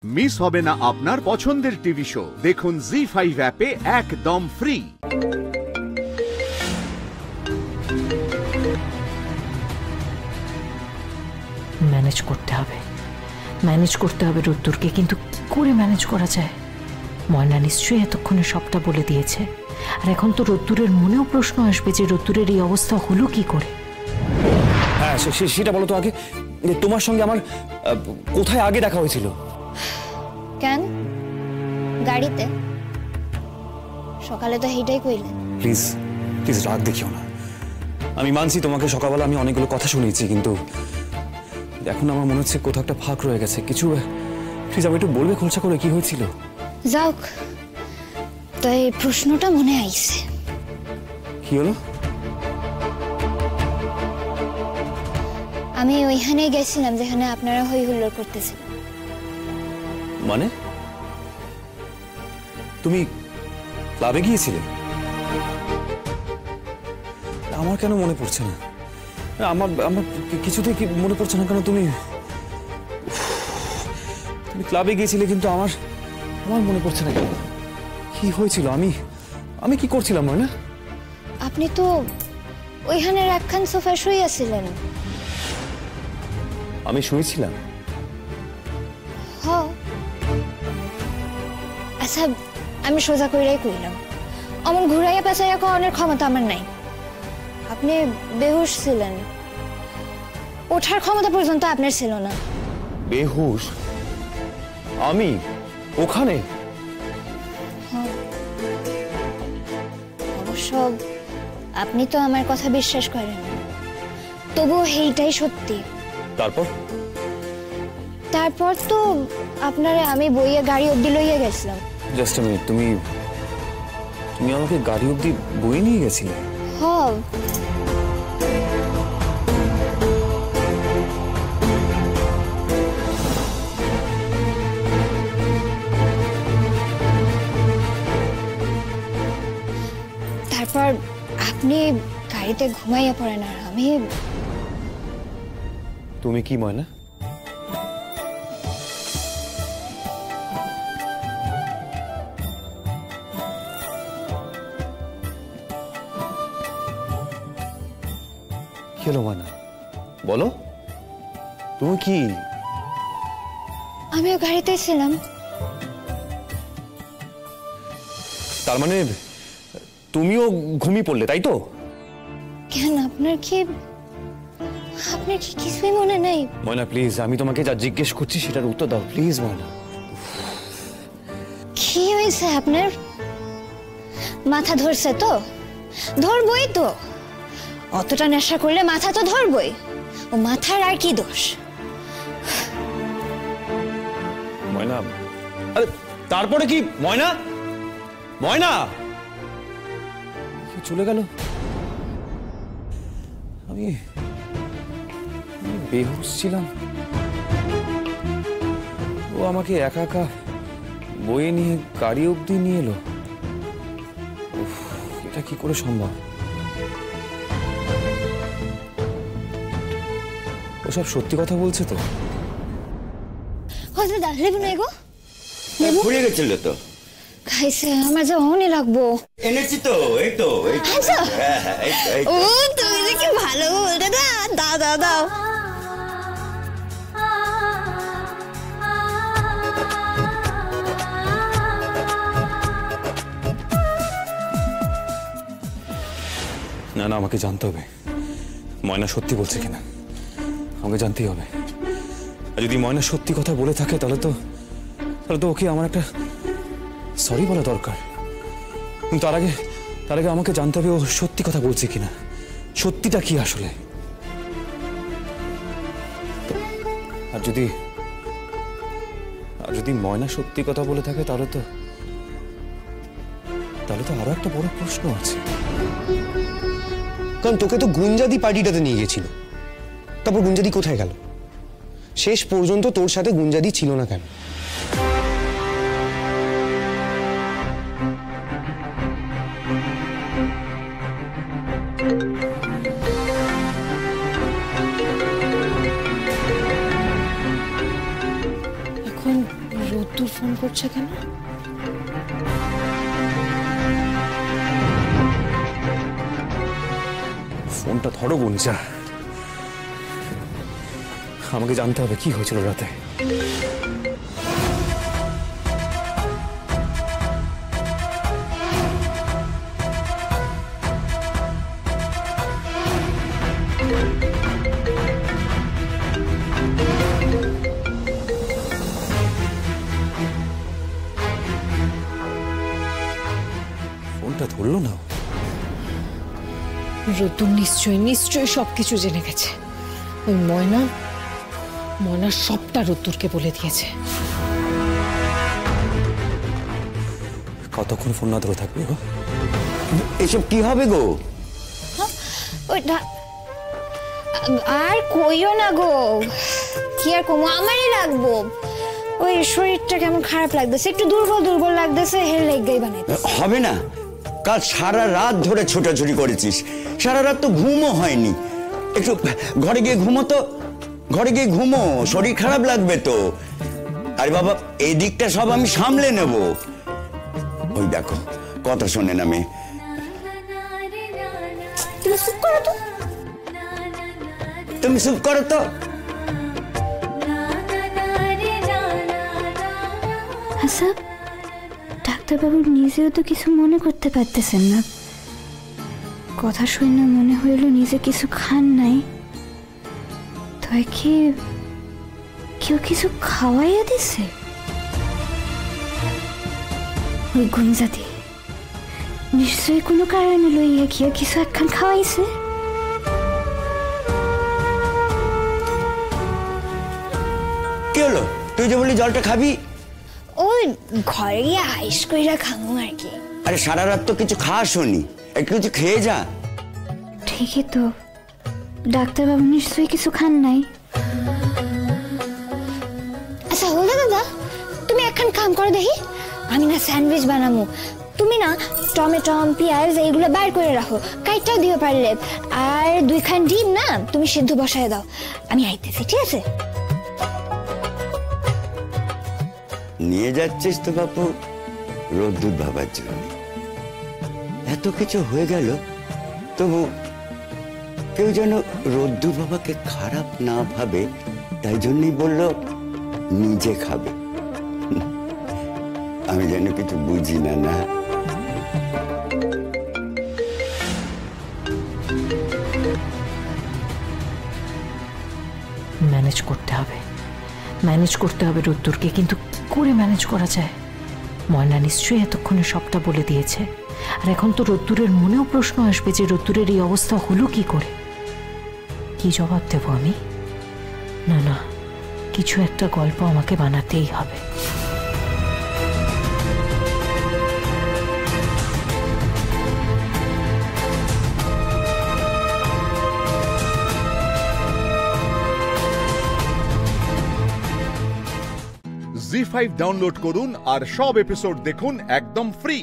Miss হবে না আপনার পছন্দের টিভি শো। দেখুন জি5 অ্যাপে একদম ফ্রি। ম্যানেজ করতে হবে রোদ্দুরকে, কিন্তু কি করে ম্যানেজ করা যায়? ময়না নিশ্চয়ই এতক্ষণে সবটা বলে দিয়েছে, আর এখন তো রোদ্দুরের মনেও প্রশ্ন আসবে যে রোদ্দুরের এই অবস্থা হলো কি করে। হ্যাঁ, সেটা বলো তো আগে, তোমার সঙ্গে আমার কোথায় আগে দেখা হয়েছিল? কেন? গাড়িতে? সকালে তো হেইটাই কইলেন। প্লিজ প্লিজ রাগ দেখিও না। আমি মানছি তোমাকে সকালবেলা আমি অনেকগুলো কথা শুনিয়েছি, কিন্তু এখন আমার মনে হচ্ছে কোথাও একটা ফাঁক রয়ে গেছে। কিছু প্লিজ আমি একটু বলবে খোলসা করে কি হয়েছিল? যাওক, তো এই প্রশ্নটা মনে আইছে। কি হলো? আমি ওইখানে গেছিলাম যেখানে আপনারা হই হুল্লোড় করতেছিলেন। মানে তুমি ক্লাবে গিয়েছিলে? আমার কেন মনে পড়ছে না? আমার আমার কিছুতেই কি মনে পড়ছে না কেন? তুমি ক্লাবে গিয়েছিলে, কিন্তু আমার মনে পড়ছে না কেন? কি হয়েছিল? আমি কি করছিলাম? না, আপনি তো ওইখানে একখান সোফায় শুয়েছিলেন। আমি শুয়েছিলাম? হ, আচ্ছা আমি সোজা কইরাই কইলাম, অমন ঘুরাইয়া পেঁচাইয়া কওয়ানোর ক্ষমতা আমার নাই। আপনি বেহুশ ছিলেন, ওঠার ক্ষমতা পর্যন্ত আপনার ছিল না। বেহুশ? আমি ওখানে? অবশ্য আপনি তো আমার কথা বিশ্বাস করেন না, তবুও এইটাই সত্যি। তারপর তো আপনারে আমি বইয়ে গাড়ি অব্দি লইয়া গেছিলাম। জাস্ট আ মিনিট, তুমি আমাকে গাড়ি অব্দি বয়ে নিয়ে গেছিলে? হ্যাঁ, তারপর আপনি গাড়িতে ঘুমাইয়া পড়েন আর আমি। তুমি কি ময়না? কি হলো ময়না? বলো, তুমি কি? আমিও গাড়িতে ছিলাম। তার মানে তুমিও ঘুমিয়ে পড়লে, তাই তো? কেন, আপনার কি কিছুই মনে নাই? ময়না প্লিজ, আমি তোমাকে যা জিজ্ঞেস করছি সেটার উত্তর দাও প্লিজ। ময়না, কি হয়েছে আপনার? মাথা ধরছে তো? ধরবই তো, অতটা নেশা করলে মাথা তো ধরবই। ও মাথার আর কি দোষ? ময়না, আরে তারপরে কি? ময়না চলে গেল। আমি বেহুশ ছিলাম, ও আমাকে একা একা বয়ে নিয়ে গাড়ি অব্দি নিয়ে এলো। এটা কি করে সম্ভব? ওসব সত্যি কথা বলছে তো? লেবু নেই গো? ফুরিয়ে গেছিল তো? খাইছে, আমার যে অহনি লাগবো। এনেছি তো, এই তো। ও তুমি যে কি ভালো বলতে, দাও। না, আমাকে জানতে হবে ময়না সত্যি বলছে কিনা। আমাকে জানতেই হবে। আর যদি ময়না সত্যি কথা বলে থাকে তাহলে তো ওকে আমার একটা সরি বলা দরকার। কিন্তু তার আগে আমাকে জানতে হবে ও সত্যি কথা বলছে কিনা, সত্যিটা কি আসলে। আর যদি ময়না সত্যি কথা বলে থাকে তাহলে তো আরো একটা বড় প্রশ্ন আছে। কারণ তোকে তো গুঞ্জাদি পার্টিটাতে নিয়ে গেছিল, তারপর গুঞ্জাদি কোথায় গেল? শেষ পর্যন্ত তোর সাথে গুঞ্জাদি ছিল না কেন? এখন রোদ্দুর ফোন করছে কেন? ফোনটা ধরো গুঞ্জা, আমাকে জানতে হবে কি হয়েছিল রাতে। ফোনটা ধরলো না। রোদ্দুর নিশ্চয়ই সবকিছু জেনে গেছে। ওই ময়না সবটা রোদ্দুরকে বলে দিয়েছে। কতক্ষণ ফোন না ধরে থাকবে গো? এসব কি হবে গো? ওইটা আর কইও না গো, কি আর কমো, আমারই লাগবো। ওই শরীরটা কেমন খারাপ লাগতেছে, একটু দুর্বল লাগতেছে, হের লেগেই বানাইতেছে। হবে না, কাল সারা রাত ধরে ছোটাছুটি করেছিস, সারা রাত তো ঘুমও হয়নি। একটু ঘরে গিয়ে ঘুমো, শরীর খারাপ লাগবে তো। আরে বাবা, এই দিকটা সব আমি সামলে নেব। ওই দেখো কথা শোনে না মেয়ে। তুমি চুপ করো তো। তুমি চুপ করো তো। আচ্ছা, ডাক্তারবাবু নিজেও তো কিছু মনে করতে পারতেছেন না। কথা শুনে মনে হইল নিজে কিছু খান নাই, তাই কি কেউ কিছু খাওয়াইয়া দিছে? ওই গুঞ্জাতি নিশ্চয়ই কোনো কারণে লইয়া গিয়া কিছু একখান খাওয়াইছে। কি হলো, তুই যে বলি জলটা খাবি? ওই ঘরে গিয়ে আইস কইরা খামু আর কি। আরে সারা রাত তো কিছু খাস নি, একটু কিছু খেয়ে যা। ঠিকই তো, ডাক্তারবাবু নিশ্চয়ই কিছু খান নাই। আচ্ছা হলো দাদা, তুমি একখান কাম করো দেখি, আমি না স্যান্ডউইচ বানামু। তুমি না টমেটো পেঁয়াজ এইগুলো বাইর করে রাখো, কাইটাও দিও পারলে। আর 2 খান ডিম না তুমি সিদ্ধ বসায় দাও, আমি আইতেছি, ঠিক আছে? নিয়ে যাচ্ছিস তো বাপু রোদ্দুর ভাবার জন্য। এত কিছু হয়ে গেল, তবু কেউ যেন রোদ্দুর বাবাকে খারাপ না ভাবে, তাই জন্যই বলল নিজে খাবে। আমি যেন কিছু বুঝি না। না ম্যানেজ করতে হবে রোদ্দুরকে, কিন্তু কি করে ম্যানেজ করা যায়? ময়না নিশ্চয়ই এতক্ষণে সবটা বলে দিয়েছে, আর এখন তো রোদ্দুরের মনেও প্রশ্ন আসবে যে রোদ্দুরের এই অবস্থা হলো কি করে। কি জবাব দেব আমি? না, কিছু একটা গল্প আমাকে বানাতেই হবে। জি5 ডাউনলোড করুন আর সব এপিসোড দেখুন একদম ফ্রি।